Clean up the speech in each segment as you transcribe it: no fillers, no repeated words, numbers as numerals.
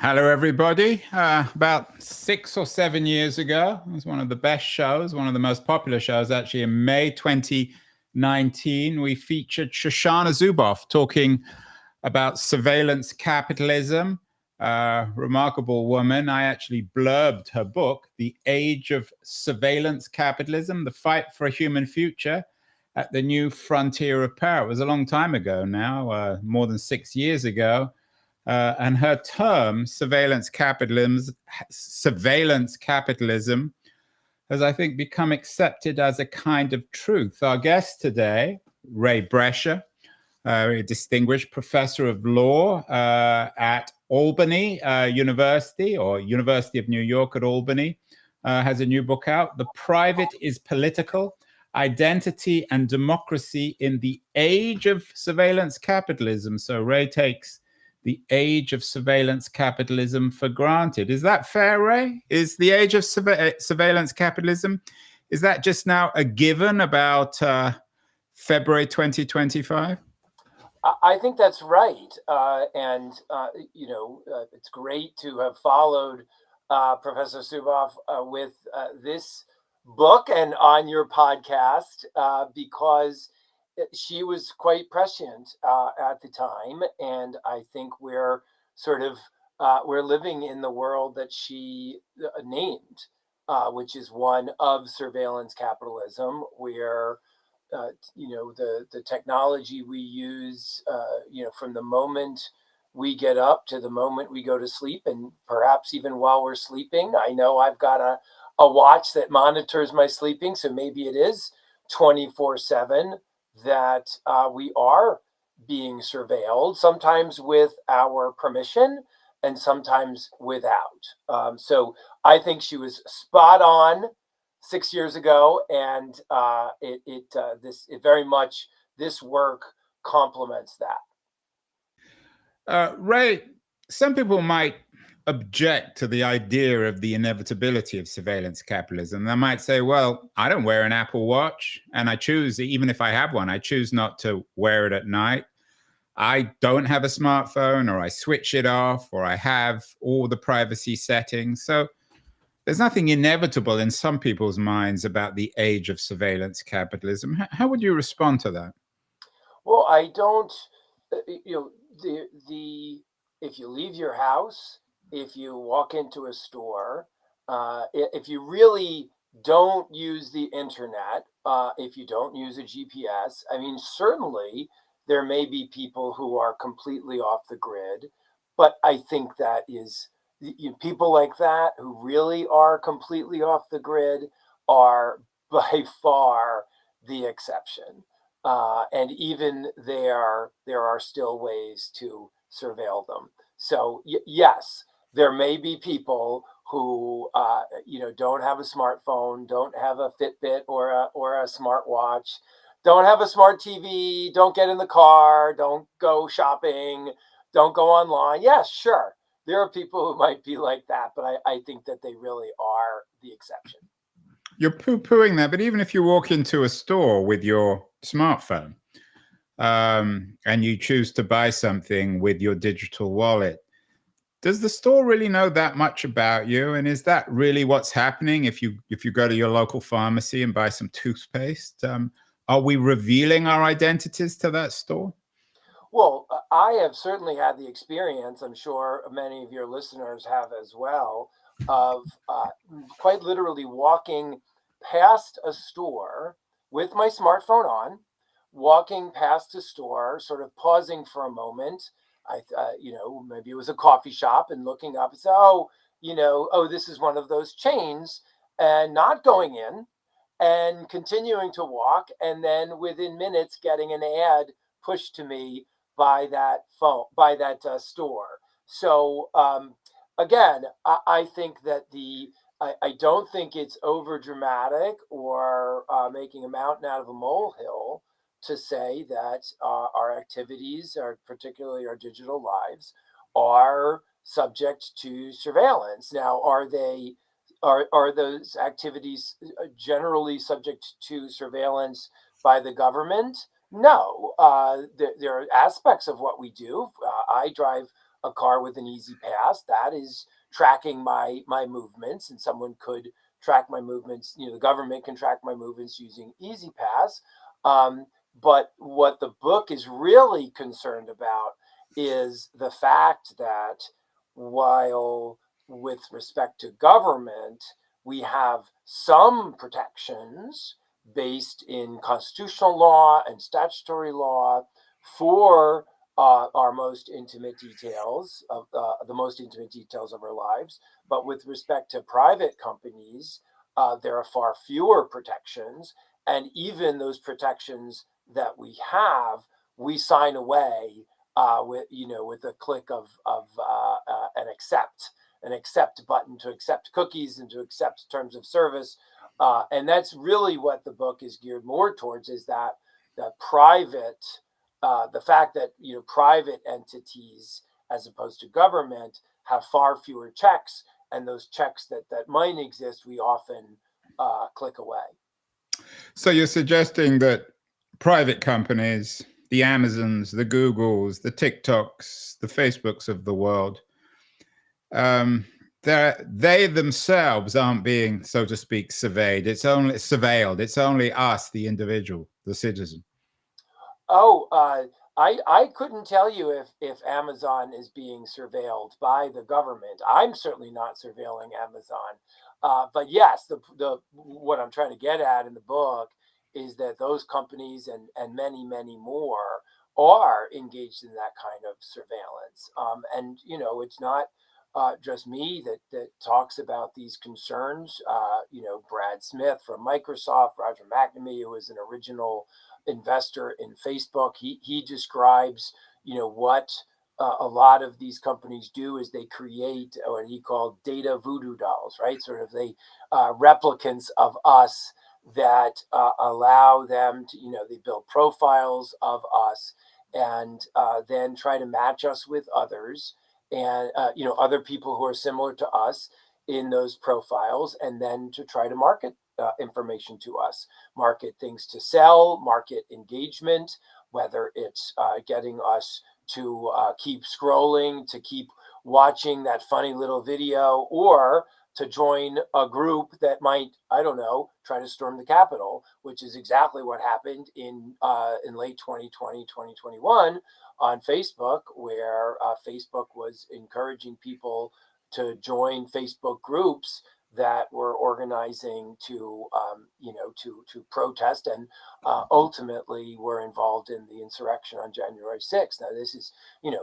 Hello, everybody. About 6 or 7 years ago, it was one of the best shows, one of the most popular shows, actually. In May 2019, we featured Shoshana Zuboff talking about surveillance capitalism. Remarkable woman. I actually blurbed her book, The Age of Surveillance Capitalism, The Fight for a Human Future, at the New Frontier of Power. It was a long time ago now, more than 6 years ago. And her term, surveillance capitalism, has, I think, become accepted as a kind of truth. Our guest today, Ray Brescia, a distinguished professor of law at Albany University, or University of New York at Albany, has a new book out, The Private is Political: Identity and Democracy in the Age of Surveillance Capitalism. So Ray takes the age of surveillance capitalism for granted. Is that fair, Ray? Is the age of surveillance capitalism, is that just now a given about February 2025? I think that's right. It's great to have followed Professor Suboff with this book and on your podcast because she was quite prescient at the time. And I think we're living in the world that she named, which is one of surveillance capitalism, where the technology we use, from the moment we get up to the moment we go to sleep, and perhaps even while we're sleeping. I know I've got a watch that monitors my sleeping, so maybe it is 24/7 that we are being surveilled, sometimes with our permission and sometimes without. So I think she was spot on 6 years ago, and it very much, this work complements that. Ray, some people might object to the idea of the inevitability of surveillance capitalism. They might say, well, I don't wear an Apple Watch, and I choose, even if I have one, I choose not to wear it at night. I don't have a smartphone, or I switch it off, or I have all the privacy settings. So there's nothing inevitable in some people's minds about the age of surveillance capitalism. How would you respond to that? Well, I don't, you know, the if you leave your house, if you walk into a store, if you really don't use the internet, if you don't use a GPS, I mean, certainly there may be people who are completely off the grid, but I think that is, people like that who really are completely off the grid are by far the exception. And even there are still ways to surveil them. So yes, there may be people who don't have a smartphone, don't have a Fitbit or a smartwatch, don't have a smart TV, don't get in the car, don't go shopping, don't go online. Yes, sure, there are people who might be like that, but I think that they really are the exception. You're poo-pooing that, but even if you walk into a store with your smartphone, and you choose to buy something with your digital wallet, does the store really know that much about you? And is that really what's happening if you go to your local pharmacy and buy some toothpaste? Are we revealing our identities to that store? Well, I have certainly had the experience, I'm sure many of your listeners have as well, of quite literally walking past a store with my smartphone on, walking past a store, sort of pausing for a moment. Maybe it was a coffee shop, and looking up and say, oh, this is one of those chains, and not going in and continuing to walk, and then within minutes getting an ad pushed to me by that store. So again, I think that I don't think it's over dramatic or making a mountain out of a molehill to say that our activities, particularly our digital lives, are subject to surveillance. Now, are those activities generally subject to surveillance by the government? No. There are aspects of what we do. I drive a car with an easy pass. That is tracking my movements, and someone could track my movements. The government can track my movements using easy pass. But what the book is really concerned about is the fact that while with respect to government, we have some protections based in constitutional law and statutory law for our most intimate details of the most intimate details of our lives. But with respect to private companies, there are far fewer protections, and even those protections that we have, we sign away with a click of an accept button to accept cookies and to accept terms of service. And that's really what the book is geared more towards, is that the private, the fact that private entities as opposed to government have far fewer checks, and those checks that might exist, we often click away. So you're suggesting that private companies, the Amazons, the Googles, the TikToks, the Facebooks of the world, they themselves aren't being, so to speak, surveyed. It's only surveilled. It's only us, the individual, the citizen. Oh, I couldn't tell you if Amazon is being surveilled by the government. I'm certainly not surveilling Amazon. But yes, the what I'm trying to get at in the book is that those companies and many, many more are engaged in that kind of surveillance. And it's not just me that talks about these concerns. Brad Smith from Microsoft, Roger McNamee, who is an original investor in Facebook, he describes what a lot of these companies do is they create what he called data voodoo dolls, right? Sort of they replicants of us that allow them to, they build profiles of us and then try to match us with others and other people who are similar to us in those profiles, and then to try to market information to us, market things to sell, market engagement, whether it's getting us to keep scrolling, to keep watching that funny little video, or to join a group that might, I don't know, try to storm the Capitol, which is exactly what happened in late 2020, 2021 on Facebook, where Facebook was encouraging people to join Facebook groups that were organizing to protest and ultimately were involved in the insurrection on January 6th. Now, this has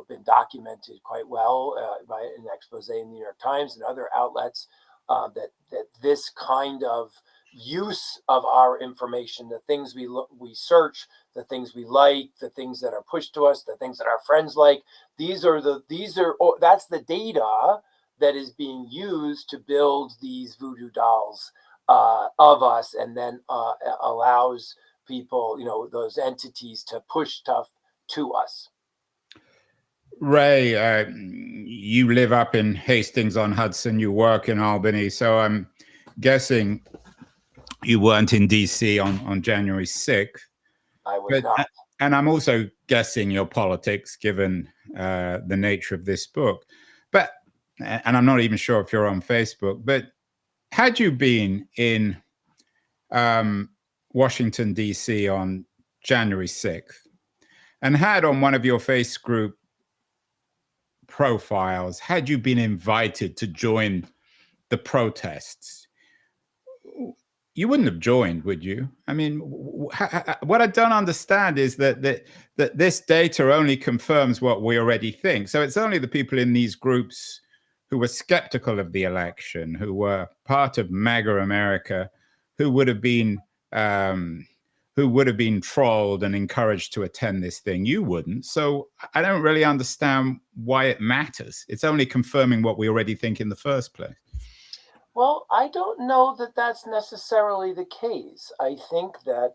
been documented quite well by an expose in the New York Times and other outlets that this kind of use of our information, the things we search, the things we like, the things that are pushed to us, the things that our friends like, that's the data that is being used to build these voodoo dolls of us, and then allows people, those entities, to push stuff to us. Ray, you live up in Hastings-on-Hudson, you work in Albany, so I'm guessing you weren't in DC on January 6th. I was not. And I'm also guessing your politics, given the nature of this book. And I'm not even sure if you're on Facebook, but had you been in Washington, D.C. on January 6th, and had on one of your Facebook profiles, had you been invited to join the protests, you wouldn't have joined, would you? I mean, what I don't understand is that this data only confirms what we already think. So it's only the people in these groups who were skeptical of the election, who were part of MAGA America, who would have been trolled and encouraged to attend this thing. You wouldn't. So I don't really understand why it matters. It's only confirming what we already think in the first place. Well, I don't know that that's necessarily the case. I think that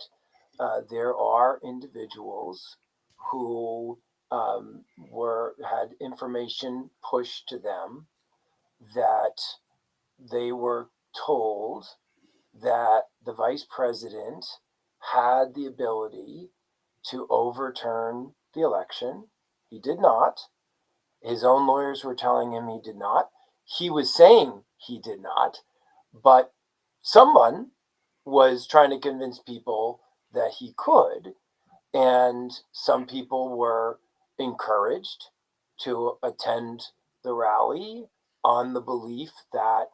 there are individuals who had information pushed to them that they were told that the vice president had the ability to overturn the election. He did not. His own lawyers were telling him he did not. He was saying he did not, but someone was trying to convince people that he could, and some people were encouraged to attend the rally on the belief that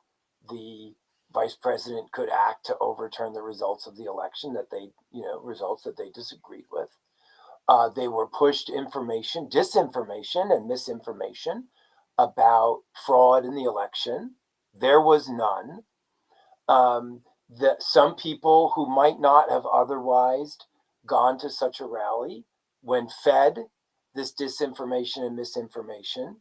the vice president could act to overturn the results of the election that they, results that they disagreed with. They were pushed information, disinformation, and misinformation about fraud in the election. There was none. That some people who might not have otherwise gone to such a rally, when fed this disinformation and misinformation,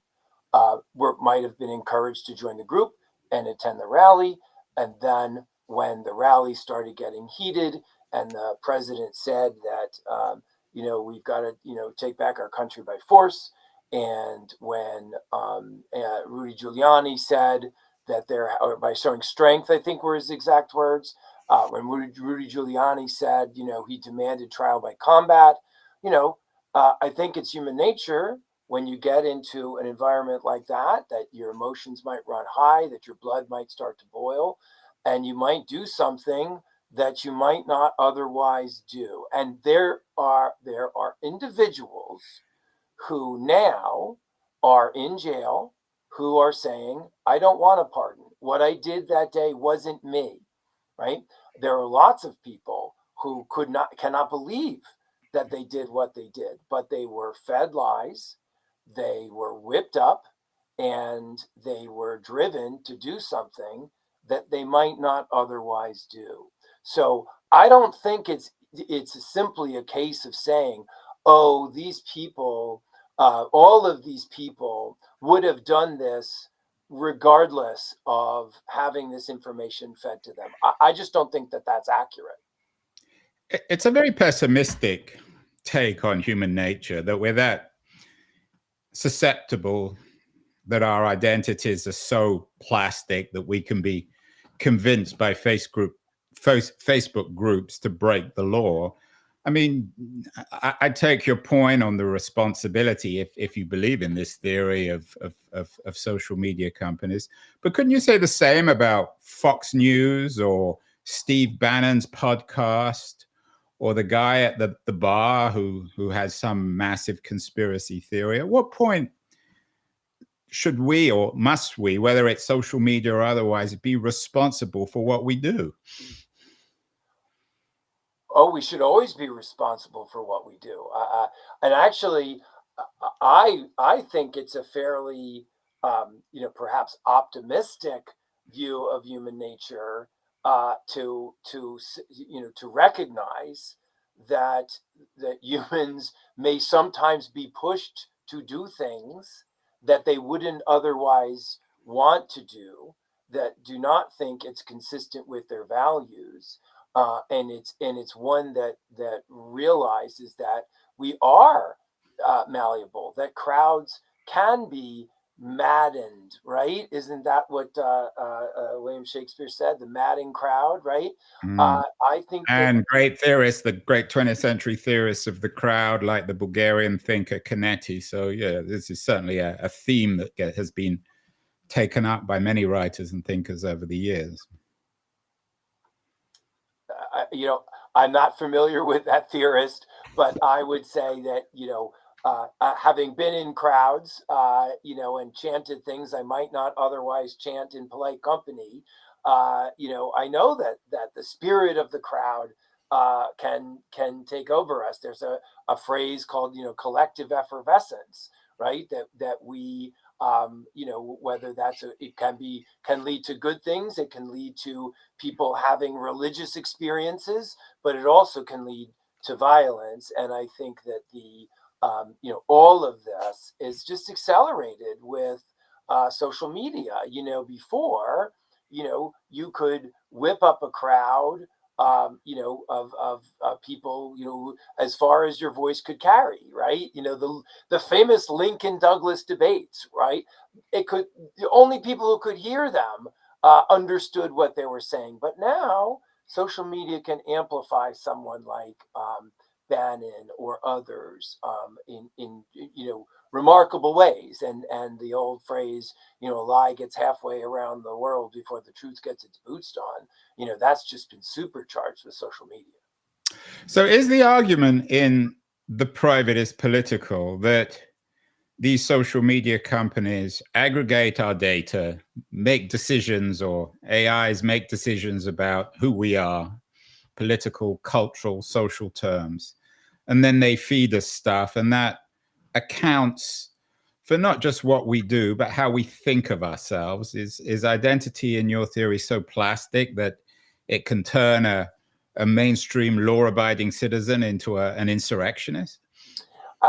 might have been encouraged to join the group and attend the rally. And then when the rally started getting heated and the president said that, we've got to, take back our country by force. And when Rudy Giuliani said that by showing strength, I think were his exact words, when Rudy Giuliani said, he demanded trial by combat, I think it's human nature when you get into an environment like that your emotions might run high, that your blood might start to boil, and you might do something that you might not otherwise do. And there are individuals who now are in jail who are saying, I don't want a pardon. What I did that day wasn't me, right? There are lots of people who cannot believe that they did what they did, but they were fed lies, they were whipped up, and they were driven to do something that they might not otherwise do. So I don't think it's simply a case of saying, oh, these people, all of these people would have done this regardless of having this information fed to them. I just don't think that that's accurate. It's a very pessimistic take on human nature, that we're that susceptible, that our identities are so plastic that we can be convinced by Facebook groups to break the law. I mean, I take your point on the responsibility if you believe in this theory of social media companies. But couldn't you say the same about Fox News or Steve Bannon's podcast, or the guy at the bar who has some massive conspiracy theory? At what point should we, or must we, whether it's social media or otherwise, be responsible for what we do? Oh, we should always be responsible for what we do. And actually, I think it's a fairly, perhaps optimistic view of human nature, to recognize that humans may sometimes be pushed to do things that they wouldn't otherwise want to do, that do not think it's consistent with their values. And it's one that realizes that we are malleable, that crowds can be maddened, right? Isn't that what William Shakespeare said? The madding crowd, right? I think and great theorists, the great 20th century theorists of the crowd, like the Bulgarian thinker Canetti. So yeah, this is certainly a theme that has been taken up by many writers and thinkers over the years. I'm not familiar with that theorist, but I would say that, having been in crowds, and chanted things I might not otherwise chant in polite company, I know that the spirit of the crowd can take over us. There's a phrase called, collective effervescence, right? That we, whether it can lead to good things. It can lead to people having religious experiences, but it also can lead to violence. And I think that all of this is just accelerated with social media. Before, you could whip up a crowd, of people, as far as your voice could carry, right? The famous Lincoln Douglas debates, right? The only people who could hear them understood what they were saying. But now social media can amplify someone like Bannon or others in remarkable ways. And the old phrase, a lie gets halfway around the world before the truth gets its boots on. That's just been supercharged with social media. So is the argument in The Private is Political that these social media companies aggregate our data, make decisions, or AIs make decisions about who we are, political, cultural, social terms, and then they feed us stuff, and that accounts for not just what we do, but how we think of ourselves? Is identity, in your theory, so plastic that it can turn a mainstream law-abiding citizen into an insurrectionist?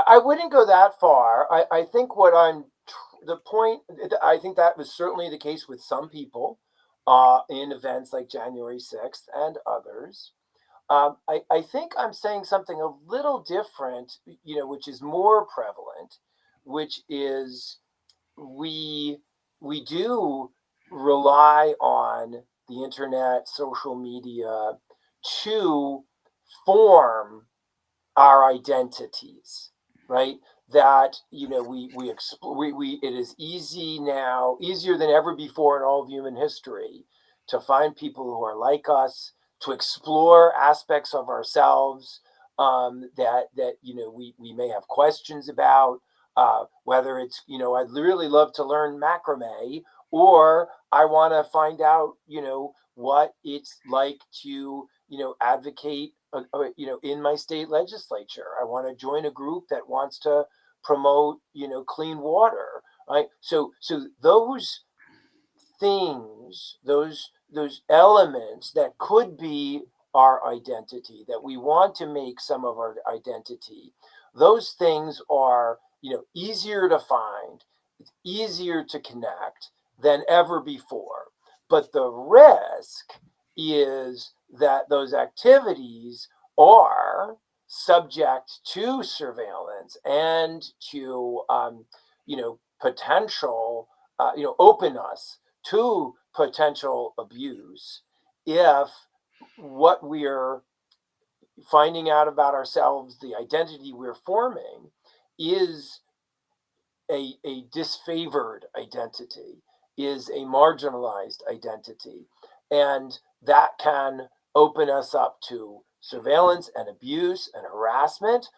I wouldn't go that far. I think the point, I think that was certainly the case with some people in events like January 6th and others. I think I'm saying something a little different, which is more prevalent, which is we we do rely on the internet, social media to form our identities, right? That we it is easy now, easier than ever before in all of human history, to find people who are like us, to explore aspects of ourselves that we may have questions about. Whether it's I'd really love to learn macrame, or I want to find out what it's like to advocate in my state legislature. I want to join a group that wants to promote clean water, right? So those things, those elements that could be our identity, that we want to make some of our identity, those things are easier to find, it's easier to connect than ever before. But the risk is that those activities are subject to surveillance and to potential open us to potential abuse if what we're finding out about ourselves, the identity we're forming, is a disfavored identity, is a marginalized identity. And that can open us up to surveillance and abuse and harassment.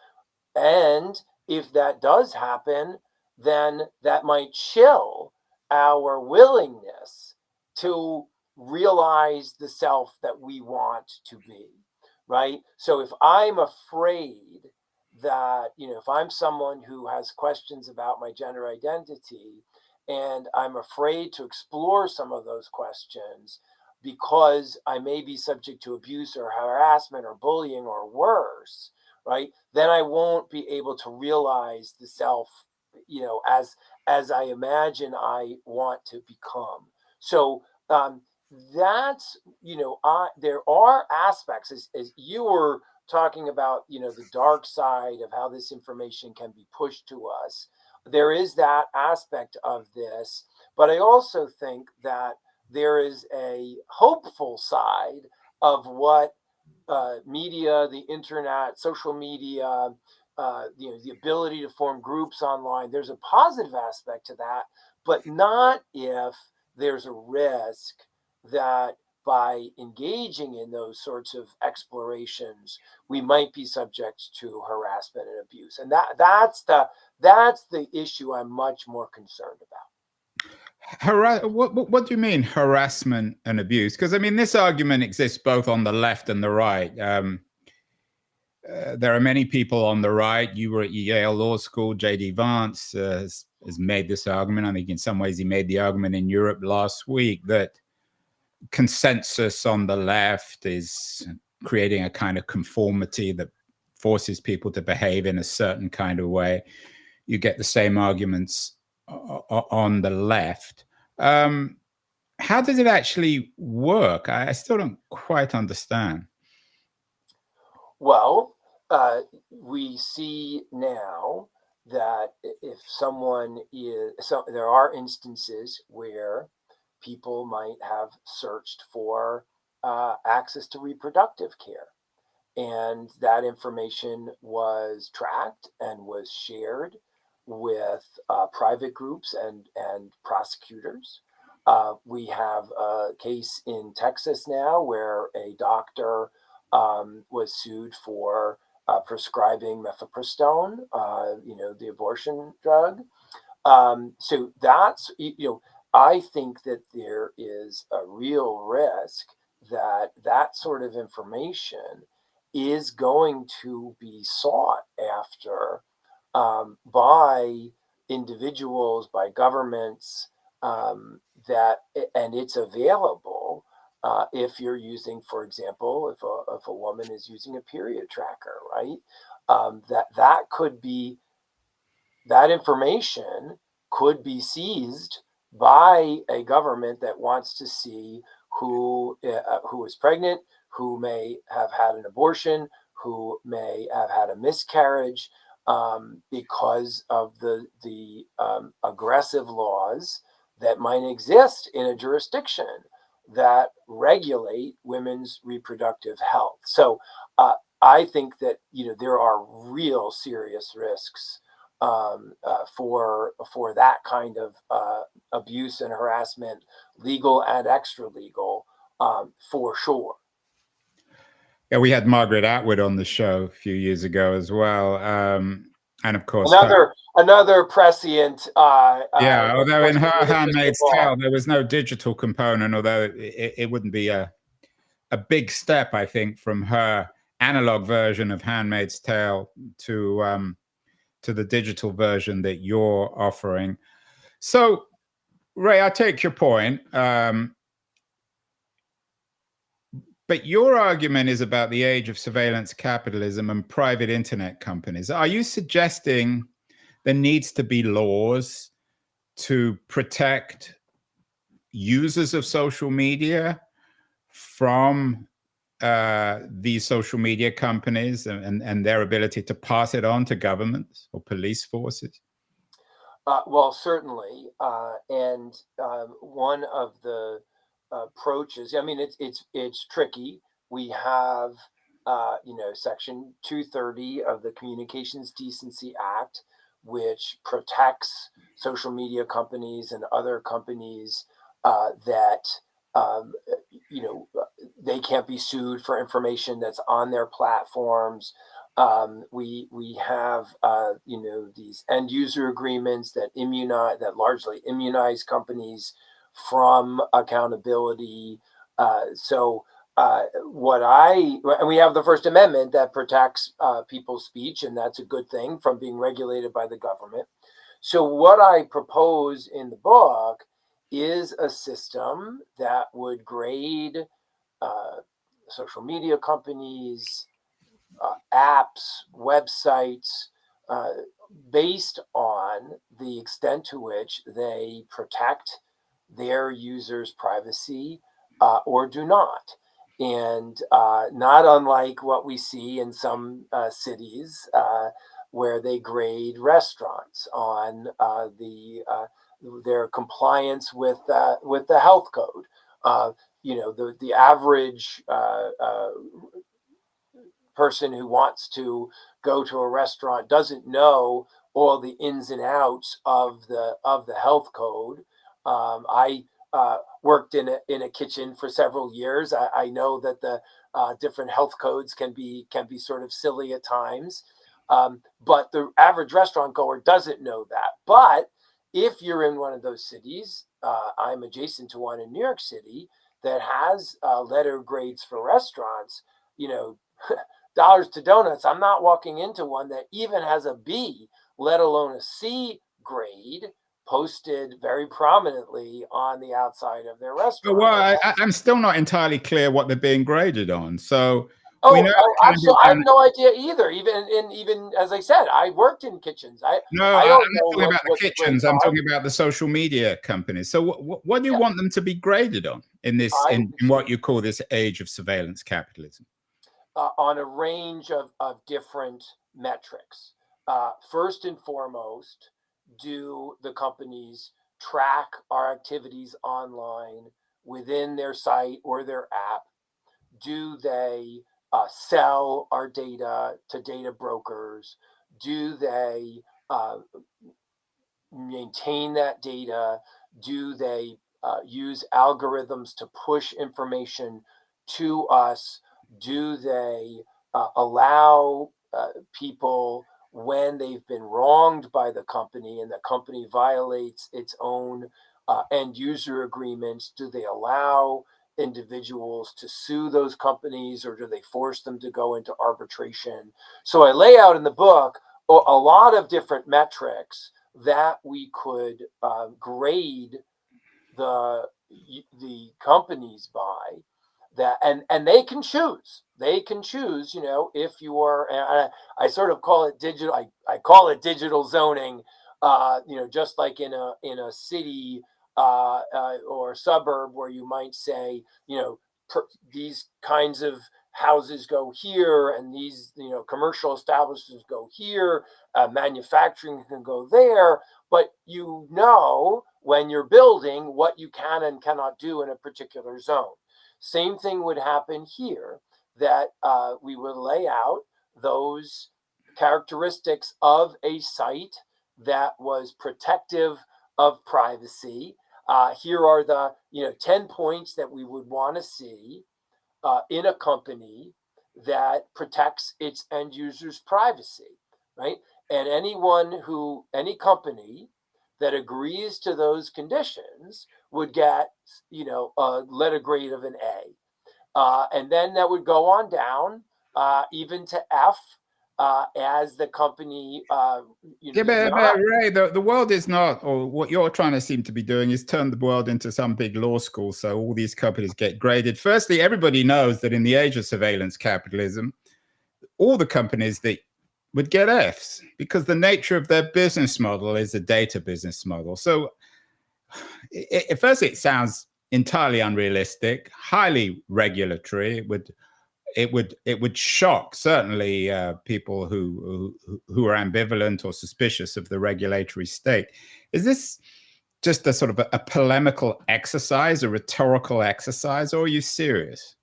And if that does happen, then that might chill our willingness to realize the self that we want to be, right? So if I'm afraid that, if I'm someone who has questions about my gender identity and I'm afraid to explore some of those questions because I may be subject to abuse or harassment or bullying or worse, right? Then I won't be able to realize the self, as I imagine I want to become. So that's there are aspects, as you were talking about, the dark side of how this information can be pushed to us. There is that aspect of this, but I also think that there is a hopeful side of what media, the internet, social media, the ability to form groups online. There's a positive aspect to that, but not if there's a risk that by engaging in those sorts of explorations, we might be subject to harassment and abuse. And that's the issue I'm much more concerned about. What do you mean harassment and abuse? Because I mean, this argument exists both on the left and the right. There are many people on the right. You were at Yale Law School. J.D. Vance has made this argument. I think in some ways he made the argument in Europe last week that consensus on the left is creating a kind of conformity that forces people to behave in a certain kind of way. You get the same arguments on the left. How does it actually work? I still don't quite understand. Well, we see now that if someone is, so there are instances where people might have searched for access to reproductive care. and that information was tracked and was shared with private groups and prosecutors. We have a case in Texas now where a doctor was sued for prescribing mifepristone, the abortion drug. So that's, I think that there is a real risk that that sort of information is going to be sought after by individuals, by governments, and it's available if you're using, for example, if a woman is using a period tracker, right? That could be, that information could be seized by a government that wants to see who is pregnant, who may have had an abortion, who may have had a miscarriage, because of the aggressive laws that might exist in a jurisdiction that regulate women's reproductive health. So I think that there are real serious risks for that kind of abuse and harassment, legal and extra legal, for sure. Yeah, we had Margaret Atwood on the show a few years ago as well, and of course another prescient. Yeah, although in her Handmaid's Tale there was no digital component, although it wouldn't be a big step, I think, from her analog version of Handmaid's Tale to the digital version that you're offering. So, Ray, I take your point. But your argument is about the age of surveillance capitalism and private internet companies. Are you suggesting there needs to be laws to protect users of social media from these social media companies and their ability to pass it on to governments or police forces? Well, certainly, and one of the approaches. I mean, it's tricky. We have, Section 230 of the Communications Decency Act, which protects social media companies and other companies that they can't be sued for information that's on their platforms. We have these end user agreements that largely immunize companies from accountability. And we have the First Amendment that protects people's speech, and that's a good thing, from being regulated by the government. So what I propose in the book is a system that would grade social media companies, apps, websites, based on the extent to which they protect their users' privacy or do not. And not unlike what we see in some cities where they grade restaurants on their compliance with the health code. The average person who wants to go to a restaurant doesn't know all the ins and outs of the health code. I worked in a kitchen for several years. I know that the different health codes can be sort of silly at times, but the average restaurant goer doesn't know that. But if you're in one of those cities, I'm adjacent to one in New York City that has letter grades for restaurants. Dollars to donuts. I'm not walking into one that even has a B, let alone a C grade, posted very prominently on the outside of their restaurant. Well, I'm still not entirely clear what they're being graded on. So I have no idea either. Even as I said, I worked in kitchens. I'm not talking about the kitchens. I'm talking about the social media companies. So what do you want them to be graded on in what you call this age of surveillance capitalism? On a range of different metrics. First and foremost, do the companies track our activities online within their site or their app? Do they sell our data to data brokers? Do they maintain that data? Do they use algorithms to push information to us? Do they allow people, when they've been wronged by the company and the company violates its own end user agreements, do they allow individuals to sue those companies, or do they force them to go into arbitration? So I lay out in the book a lot of different metrics that we could grade the companies by, that and they can choose. You know, if you are, I sort of call it digital. I call it digital zoning. You know, just like in a city or suburb, where you might say, you know, these kinds of houses go here, and these, you know, commercial establishments go here, manufacturing can go there, but you know, when you're building, what you can and cannot do in a particular zone. Same thing would happen here, that we would lay out those characteristics of a site that was protective of privacy. Here are the 10 points that we would want to see in a company that protects its end users' privacy, right? And any company that agrees to those conditions would get, a letter grade of an A. And then that would go on down, even to F, as the company, Yeah, but Ray, the world is not, or what you're trying to seem to be doing is turn the world into some big law school, so all these companies get graded. Firstly, everybody knows that in the age of surveillance capitalism, all the companies that would get Fs, because the nature of their business model is a data business model. So at first it sounds entirely unrealistic, highly regulatory. It would shock certainly people who are ambivalent or suspicious of the regulatory state. Is this just a sort of a polemical exercise, a rhetorical exercise, or are you serious?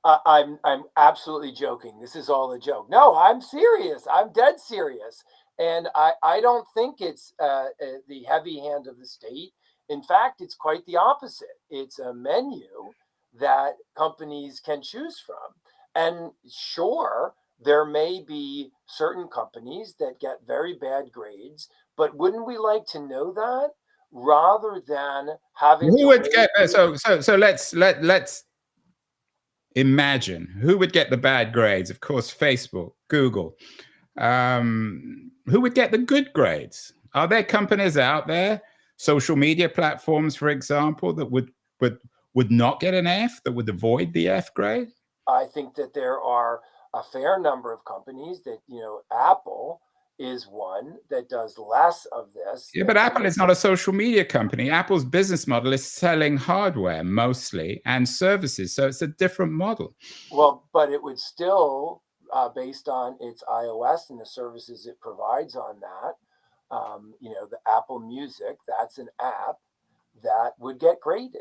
I'm absolutely joking. This is all a joke. No, I'm serious. I'm dead serious. And I don't think it's the heavy hand of the state. In fact, it's quite the opposite. It's a menu that companies can choose from. And sure, there may be certain companies that get very bad grades, but wouldn't we like to know that, rather than having who would get so let's imagine who would get the bad grades? Of course, Facebook, Google. Who would get the good grades? Are there companies out there, social media platforms, for example, that would not get an F, that would avoid the F grade? I think that there are a fair number of companies that, Apple is one that does less of this. Yeah, but Apple is not a social media company. Apple's business model is selling hardware mostly and services. So it's a different model. Well, but it would still, based on its iOS and the services it provides on that, the Apple Music, that's an app that would get graded.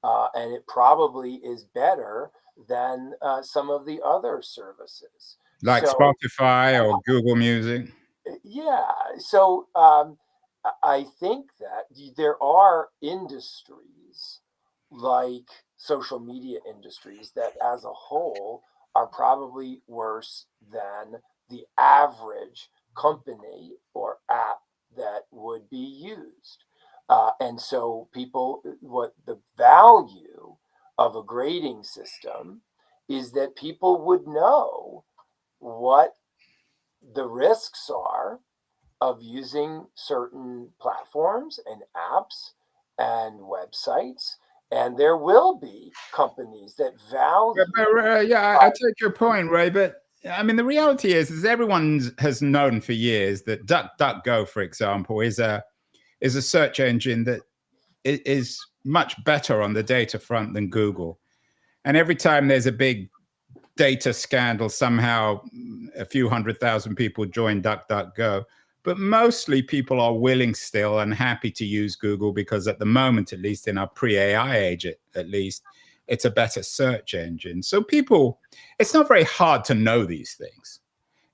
And it probably is better than some of the other services. Like Spotify or Google Music. Yeah. So I think that there are industries like social media industries that as a whole are probably worse than the average company or app that would be used. And so what the value of a grading system is that people would know what the risks are of using certain platforms and apps and websites. And there will be companies that value. I take your point, Ray. But I mean, the reality is everyone has known for years that DuckDuckGo, for example, is a search engine that is much better on the data front than Google. And every time there's a big data scandal, somehow a few 100,000 people join DuckDuckGo. But mostly people are willing still and happy to use Google because at the moment, at least in our pre-AI age, at least, it's a better search engine. So people, it's not very hard to know these things.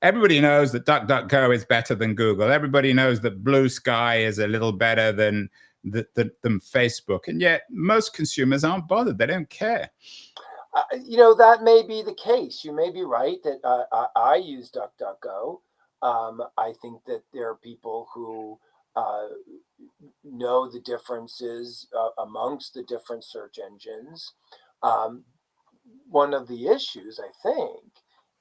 Everybody knows that DuckDuckGo is better than Google. Everybody knows that Blue Sky is a little better than Facebook. And yet most consumers aren't bothered. They don't care. That may be the case. You may be right that I use DuckDuckGo. I think that there are people who know the differences amongst the different search engines. One of the issues, I think,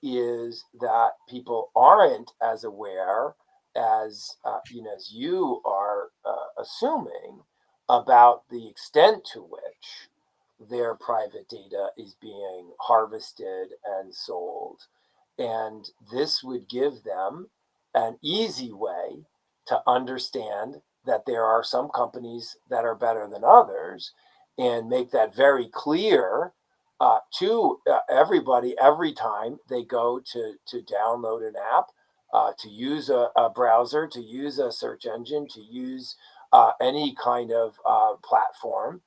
is that people aren't as aware as as you are assuming about the extent to which their private data is being harvested and sold. And this would give them an easy way to understand that there are some companies that are better than others, and make that very clear to everybody every time they go to download an app, to use a browser, to use a search engine, to use any kind of platform.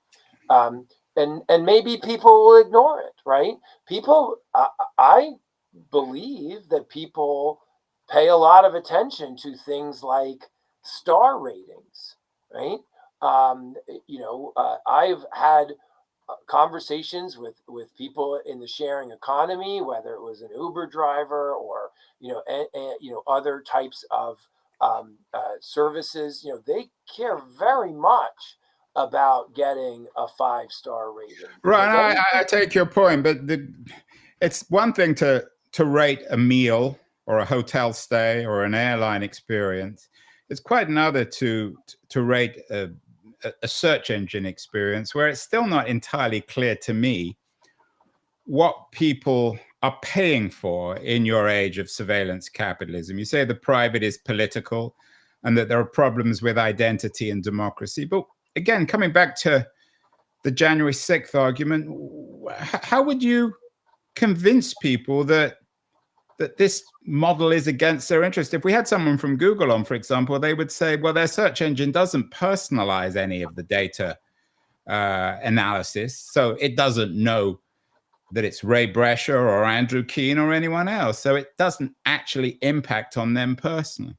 And maybe people will ignore it, right? People, I believe that people pay a lot of attention to things like star ratings, right? I've had conversations with people in the sharing economy, whether it was an Uber driver or other types of services. They care very much about getting a 5-star rating. Right, I take your point, but it's one thing to rate a meal or a hotel stay or an airline experience. It's quite another to rate a search engine experience, where it's still not entirely clear to me what people are paying for in your age of surveillance capitalism. You say the private is political and that there are problems with identity and democracy. But again, coming back to the January 6th argument, how would you convince people that this model is against their interest? If we had someone from Google on, for example, they would say, well, their search engine doesn't personalize any of the data analysis, so it doesn't know that it's Ray Brescia or Andrew Keene or anyone else. So it doesn't actually impact on them personally.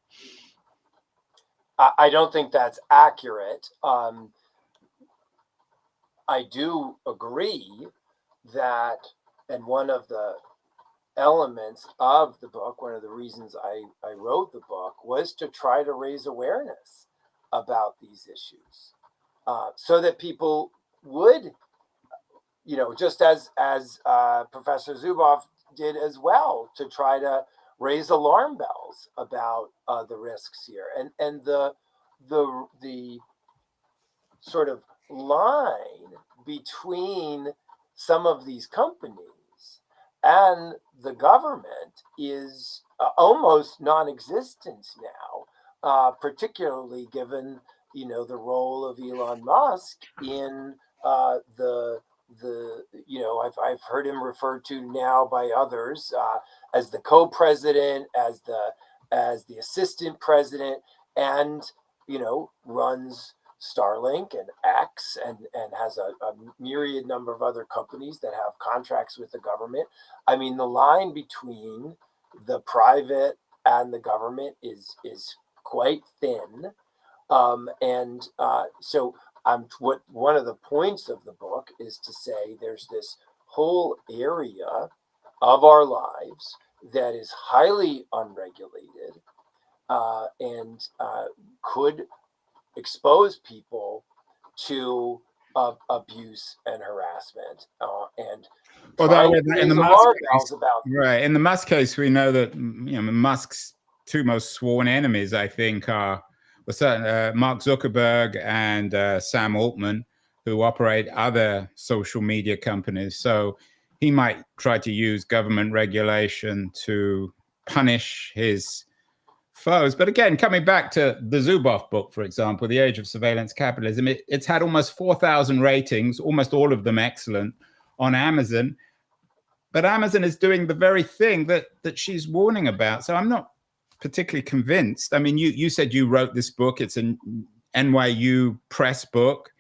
I don't think that's accurate. I do agree that, and one of the elements of the book, one of the reasons I wrote the book, was to try to raise awareness about these issues, so that people would, just as Professor Zuboff did as well, to try to raise alarm bells about the risks here, and the sort of line between some of these companies and the government is almost non-existent now, particularly given the role of Elon Musk in I've heard him referred to now by others as the co-president, as the assistant president, and runs Starlink and X, and has a myriad number of other companies that have contracts with the government. I mean, the line between the private and the government is quite thin, so one of the points of the book is to say there's this whole area of our lives that is highly unregulated, and could expose people to abuse and harassment, and in the Musk case, we know that Musk's two most sworn enemies, I think, are Mark Zuckerberg and Sam Altman, who operate other social media companies. So he might try to use government regulation to punish his foes. But again, coming back to the Zuboff book, for example, The Age of Surveillance Capitalism, it's had almost 4,000 ratings, almost all of them excellent, on Amazon. But Amazon is doing the very thing that she's warning about. So I'm not particularly convinced. I mean, you said you wrote this book. It's an NYU press book.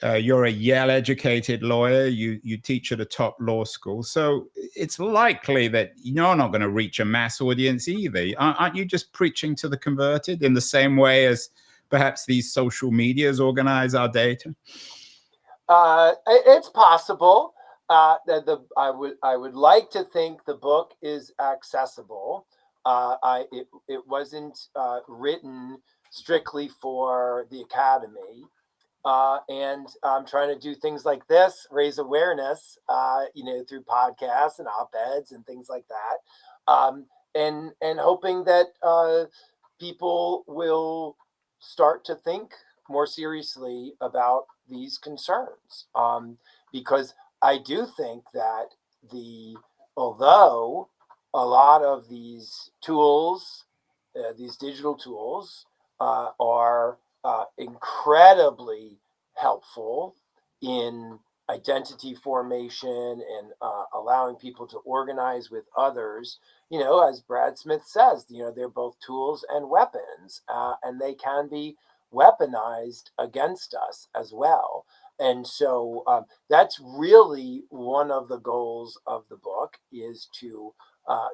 You're a Yale-educated lawyer. You teach at a top law school, so it's likely that you're not going to reach a mass audience either. Aren't you just preaching to the converted in the same way as perhaps these social medias organize our data? It's possible that I would like to think the book is accessible. It wasn't written strictly for the academy. And I'm trying to do things like this, raise awareness, through podcasts and op-eds and things like that, and hoping that people will start to think more seriously about these concerns, because I do think that although a lot of these tools, these digital tools, are incredibly helpful in identity formation and allowing people to organize with others. As Brad Smith says, they're both tools and weapons, and they can be weaponized against us as well. And so that's really one of the goals of the book, is to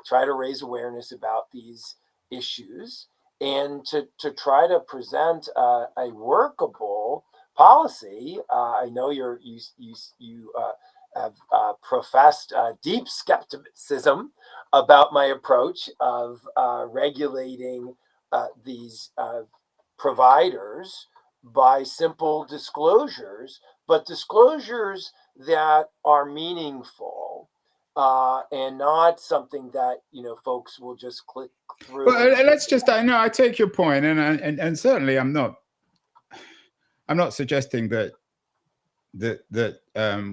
try to raise awareness about these issues, and to try to present a workable policy. I know you have professed deep skepticism about my approach of regulating these providers by simple disclosures, but disclosures that are meaningful, and not something that folks will just click through. Well, let's just. I know I take your point, and certainly I'm not suggesting that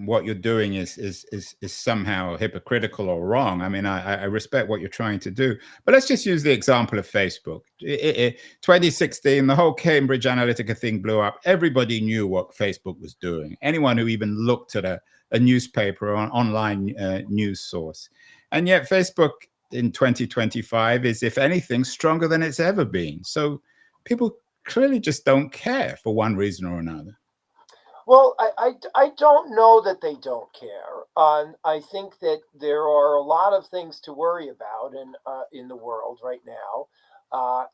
what you're doing is somehow hypocritical or wrong. I mean, I respect what you're trying to do, but let's just use the example of Facebook. 2016, the whole Cambridge Analytica thing blew up. Everybody knew what Facebook was doing. Anyone who even looked at a newspaper or an online news source, and yet Facebook in 2025 is, if anything, stronger than it's ever been. So people clearly just don't care for one reason or another. Well, I don't know that they don't care. I think that there are a lot of things to worry about in the world right now,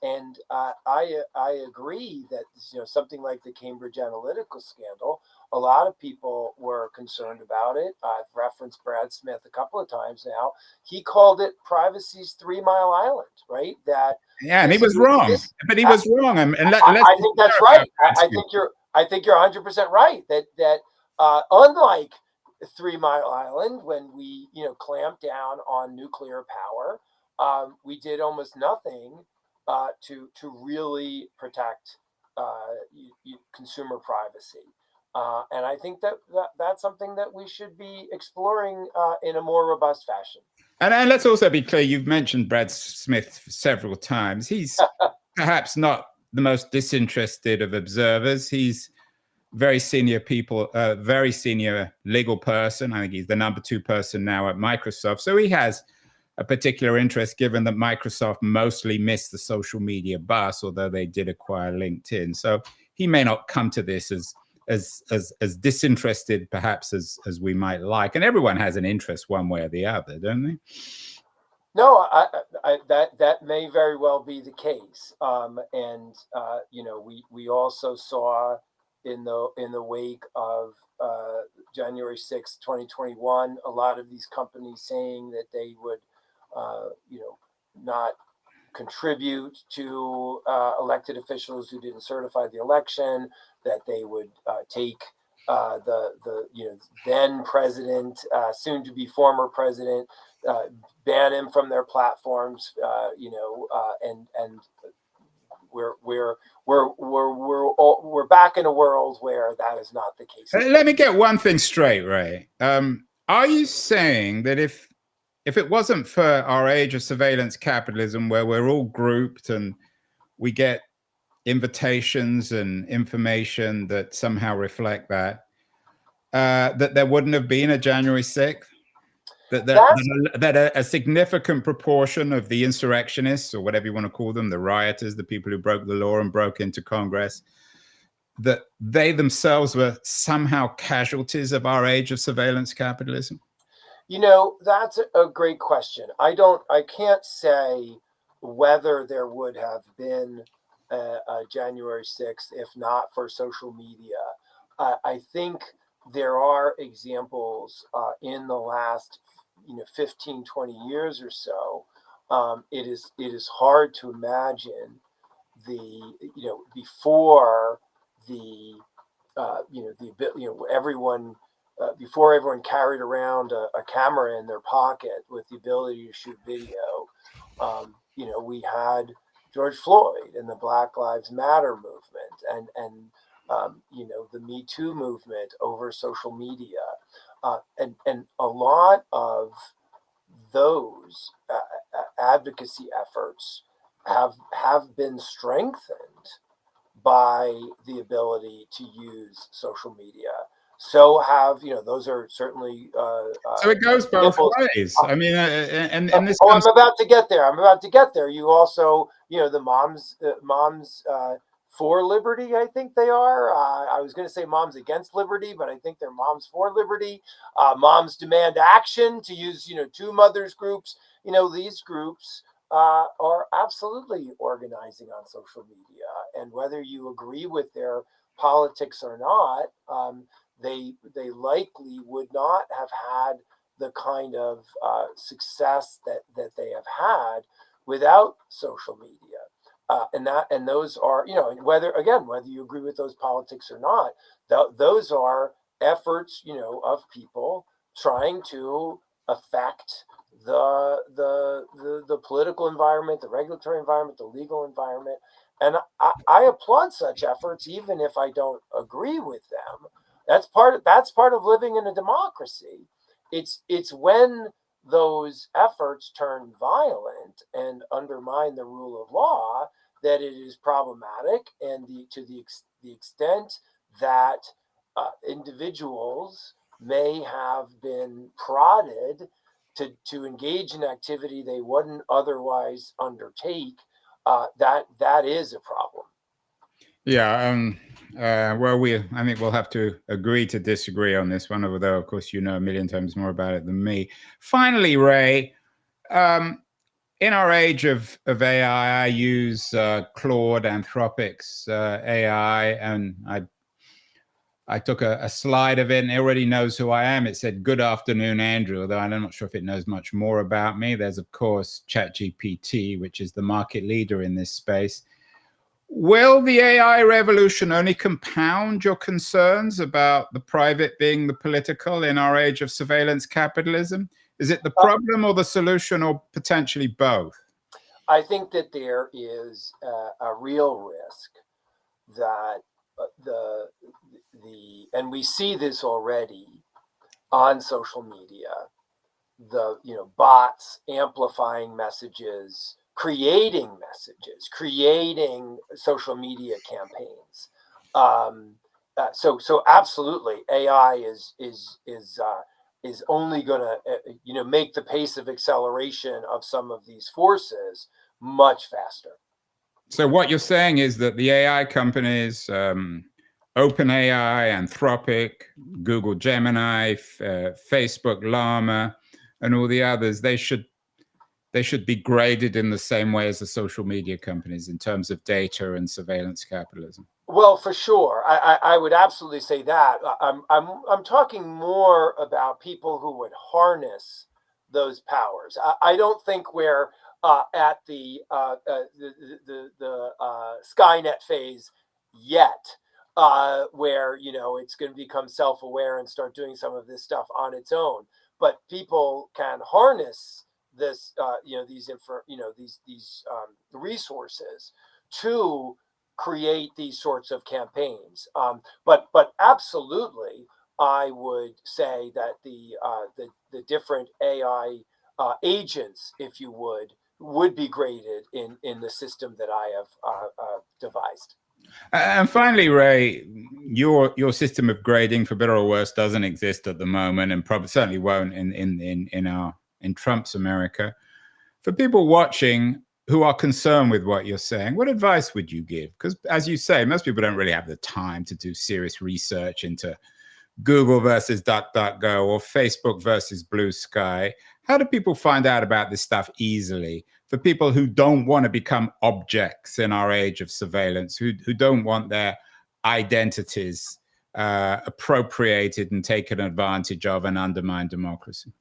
and I agree that something like the Cambridge Analytica scandal, a lot of people were concerned about it. I've referenced Brad Smith a couple of times now. He called it privacy's 3 Mile Island, right? And he was wrong, but he was wrong. And I think that's right. I think you're 100% right that unlike 3 Mile Island, when we clamped down on nuclear power, we did almost nothing to really protect consumer privacy. And I think that's something that we should be exploring in a more robust fashion. And let's also be clear, you've mentioned Brad Smith several times. He's perhaps not the most disinterested of observers. He's very senior legal person. I think he's the number 2 person now at Microsoft. So he has a particular interest, given that Microsoft mostly missed the social media bus, although they did acquire LinkedIn. So he may not come to this as disinterested perhaps as we might like. And everyone has an interest one way or the other, don't they? No, that may very well be the case. And we also saw in the wake of January 6th, 2021, a lot of these companies saying that they would not contribute to elected officials who didn't certify the election, that they would take the then president, soon to be former president, ban him from their platforms, and we're back in a world where that is not the case. Let me get one thing straight, Ray. Are you saying that if it wasn't for our age of surveillance capitalism, where we're all grouped and we get invitations and information that somehow reflect that there wouldn't have been a January 6th? That a significant proportion of the insurrectionists, or whatever you want to call them, the rioters, the people who broke the law and broke into Congress, that they themselves were somehow casualties of our age of surveillance capitalism? You know, that's a great question. I can't say whether there would have been a January 6th if not for social media. I think there are examples in the last, 15, 20 years or so. It is hard to imagine before the, everyone before everyone carried around a camera in their pocket with the ability to shoot video. We had George Floyd and the Black Lives Matter movement, and the Me Too movement over social media, and a lot of those advocacy efforts have been strengthened by the ability to use social media. So have those are certainly So it goes both examples. ways. I mean, and this Oh, comes. I'm about to get there. I'm about to get there. You also, the moms for liberty. I think they are. I was going to say moms against liberty, but I think they're moms for liberty. Moms demand action, to use two mothers groups. These groups are absolutely organizing on social media, and whether you agree with their politics or not, they likely would not have had the kind of success that they have had without social media. And those are, whether you agree with those politics or not, those are efforts of people trying to affect the political environment, the regulatory environment, the legal environment. And I applaud such efforts, even if I don't agree with them. That's part of living in a democracy. It's when those efforts turn violent and undermine the rule of law that it is problematic, and to the extent that individuals may have been prodded to engage in activity they wouldn't otherwise undertake, that is a problem. Yeah. Well, I think we'll have to agree to disagree on this one, although, of course, you know a million times more about it than me. Finally, Ray, in our age of AI, I use Claude Anthropic's AI, and I took a slide of it, and it already knows who I am. It said, "Good afternoon, Andrew," although I'm not sure if it knows much more about me. There's, of course, ChatGPT, which is the market leader in this space. Will the AI revolution only compound your concerns about the private being the political in our age of surveillance capitalism? Is it the problem or the solution, or potentially both? I think that there is a real risk that and we see this already on social media, the bots amplifying messages, creating social media campaigns. So absolutely, AI is only going to make the pace of acceleration of some of these forces much faster. So what you're saying is that the AI companies, OpenAI, Anthropic, Google Gemini, Facebook Llama, and all the others, they should be graded in the same way as the social media companies in terms of data and surveillance capitalism. Well, for sure, I would absolutely say that. I'm talking more about people who would harness those powers. I don't think we're at the Skynet phase yet, where it's going to become self-aware and start doing some of this stuff on its own. But people can harness this, these resources to create these sorts of campaigns. But absolutely, I would say that the different AI agents, if you would be graded in the system that I have devised. And finally, Ray, your system of grading, for better or worse, doesn't exist at the moment, and probably certainly won't in Trump's America. For people watching, who are concerned with what you're saying, what advice would you give? Because as you say, most people don't really have the time to do serious research into Google versus DuckDuckGo or Facebook versus Blue Sky. How do people find out about this stuff easily for people who don't want to become objects in our age of surveillance, who don't want their identities appropriated and taken advantage of and undermine democracy?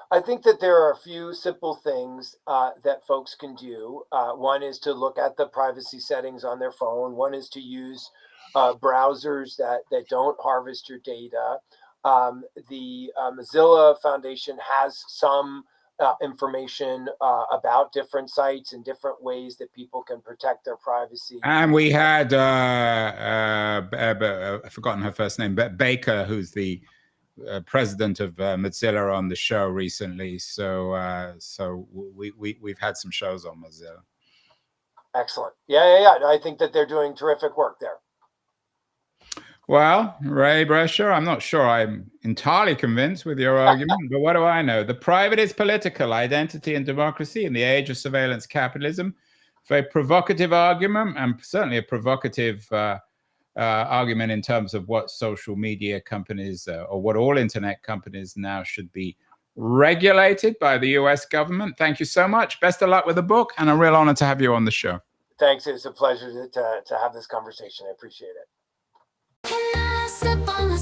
I think that there are a few simple things that folks can do. One is to look at the privacy settings on their phone. One is to use browsers that don't harvest your data. The Mozilla Foundation has some information about different sites and different ways that people can protect their privacy. And we had, I've forgotten her first name, but Baker, who's the president of Mozilla, on the show recently. So we've had some shows on Mozilla. Excellent. Yeah. I think that they're doing terrific work there. Well, Ray Brescia, I'm not sure I'm entirely convinced with your argument, but what do I know? The private is political, identity and democracy in the age of surveillance capitalism. Very provocative argument, and certainly a provocative argument in terms of what social media companies or what all internet companies now should be regulated by the US government. Thank you so much. Best of luck with the book, and a real honor to have you on the show. Thanks. It's a pleasure to have this conversation. I appreciate it. Can I step on the